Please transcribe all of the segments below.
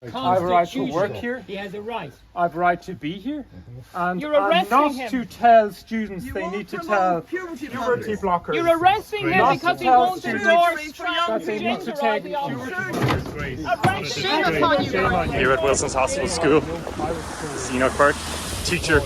I have a right to work here. He has a right. I have a right to be here. And You're I'm arresting not him. to tell students they need to tell puberty blockers. You're arresting him Not because to he tell won't students endorse that they need to transgender take ideology. Shame upon you. Shame on you. Here at Wilson's Hospital School, Enoch Burke, teacher,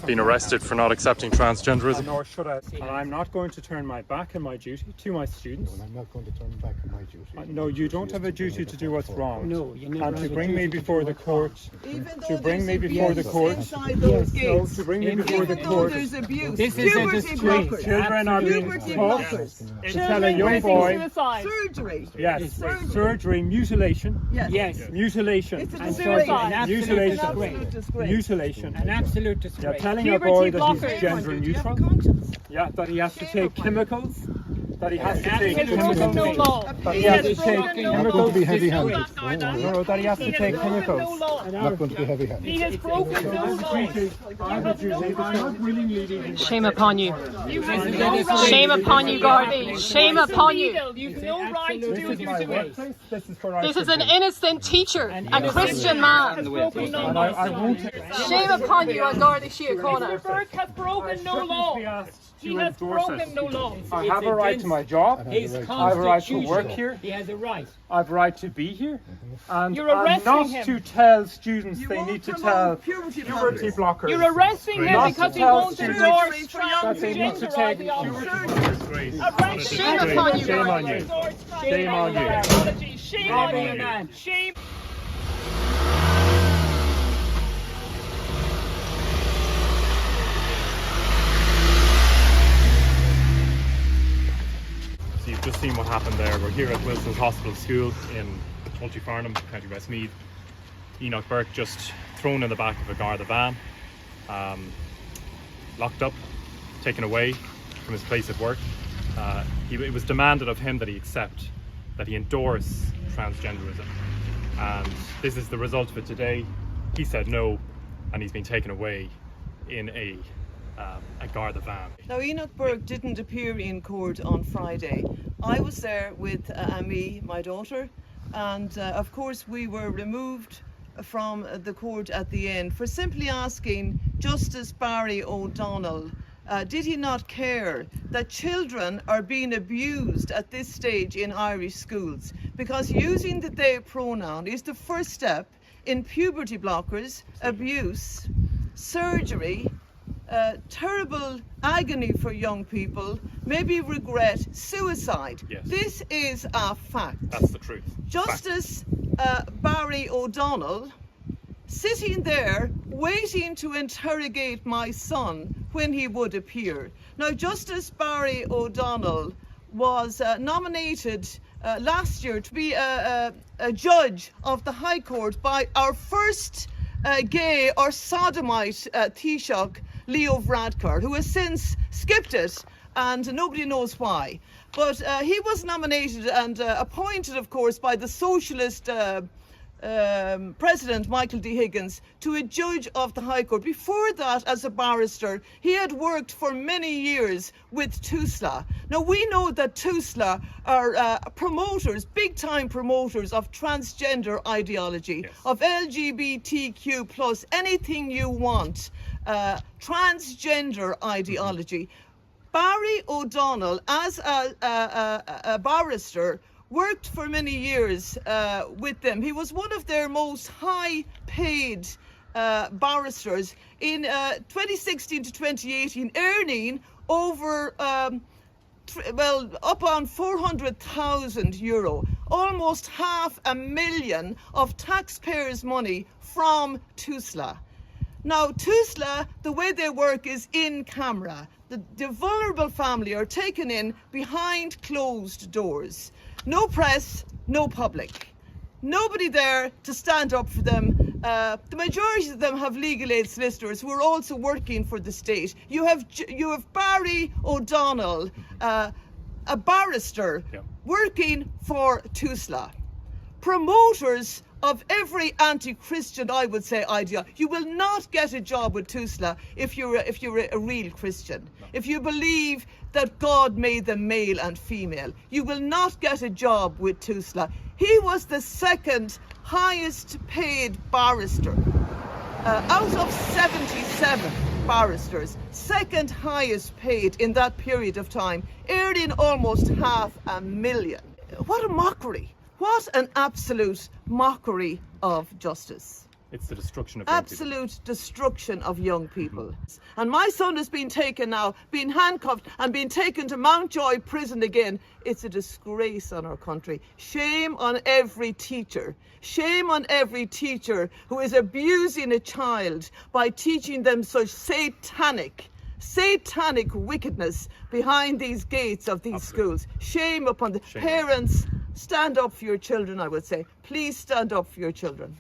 been arrested for not accepting transgenderism. Nor should I. And I'm not going to turn my back on my duty to my students. I'm not going to turn back on my duty. No, you don't have a duty to do what's wrong. No, you never And have to a bring me duty to before do the what's court. Even though To bring me there's before the abuse court. inside those No, gates. to bring me before the Even though court. there's abuse, This is a puberty disgrace. blockers, Children are being puberty taught blockers, to tell a young boy. surgery. Yes, Surgery. surgery, mutilation. Yes. Mutilation. It's a And disgrace. suicide. An absolute Mutilation. disgrace. Disgrace. Mutilation. An absolute You're disgrace. telling a Puberty boy that he's blockers. gender Do you have a neutral. conscience? Yeah, that he has to take chemicals. That he has to take He has broken chemicals. no law. That He he has has to take broken no I'm not going chemicals. to be heavy-handed. law. No, that he has to He take has broken no chemicals. law. I'm not going to be heavy-handed. He has broken no law. Shame upon you. You have no right. Shame upon you, Gardaí. Shame upon you. You've no right to do This it is my this way. workplace. This is where I This is should an be. innocent teacher, a Christian man. Broken no And law. I won't take Shame upon you, Gardaí Síochána. Burke has broken no law. be asked He to has endorse broken it. no law. I have a right to my job. His I have a right to constitution. work here. He has a right. I have a right to be here. And You're I'm arresting not him. to tell students You they won't need to promote tell puberty puberty blockers. blockers. You're arresting him Not because to he tell won't students endorse that they need to transgender take ideology. Shame upon you, Shame on you. Shame on you. Shame on you, man. Shame. So you've just seen what happened there. We're here at Wilson's Hospital School in County Farnham, County Westmeath. Enoch Burke just thrown in the back of a Garda van, locked up, taken away from his place of work. It was demanded of him that he accept, that he endorse transgenderism. And this is the result of it today. He said no, and he's been taken away in a Garda van. Now, Enoch Burke didn't appear in court on Friday. I was there with Amy, my daughter, and of course we were removed from the court at the end for simply asking Justice Barry O'Donnell, did he not care that children are being abused at this stage in Irish schools? Because using the they pronoun is the first step in puberty blockers, abuse, surgery, terrible agony for young people, maybe regret, suicide. Yes. This is a fact. That's the truth. Justice Barry O'Donnell sitting there waiting to interrogate my son when he would appear. Now, Justice Barry O'Donnell was nominated last year to be a judge of the High Court by our first gay or sodomite Taoiseach, Leo Varadkar, who has since skipped it and nobody knows why. But he was nominated and appointed, of course, by the socialist President Michael D. Higgins to a judge of the High Court. Before that, as a barrister, he had worked for many years with TUSLA. Now, we know that TUSLA are promoters, big-time promoters of transgender ideology, Yes. of LGBTQ plus, anything you want, transgender ideology. Barry O'Donnell, as a barrister, worked for many years with them. He was one of their most high-paid barristers in 2016 to 2018, earning over, up on €400,000, almost $500,000 of taxpayers' money from TUSLA. Now, TUSLA, the way they work is in camera. The vulnerable family are taken in behind closed doors. No press, no public. Nobody there to stand up for them. The majority of them have legal aid solicitors who are also working for the state. You have Barry O'Donnell, a barrister, Yeah. working for TUSLA. Promoters of every anti-Christian, I would say, idea. You will not get a job with TUSLA if you're a real Christian. If you believe that God made them male and female, you will not get a job with TUSLA. He was the second highest paid barrister out of 77 barristers, second highest paid in that period of time, earning almost $500,000. What a mockery. What an absolute mockery of justice. It's the destruction of young people. Absolute destruction of young people. And my son has been taken now, been handcuffed and been taken to Mountjoy prison again. It's a disgrace on our country. Shame on every teacher. Shame on every teacher who is abusing a child by teaching them such satanic wickedness behind these gates of these schools. Shame upon the parents. Stand up for your children, I would say. Please stand up for your children.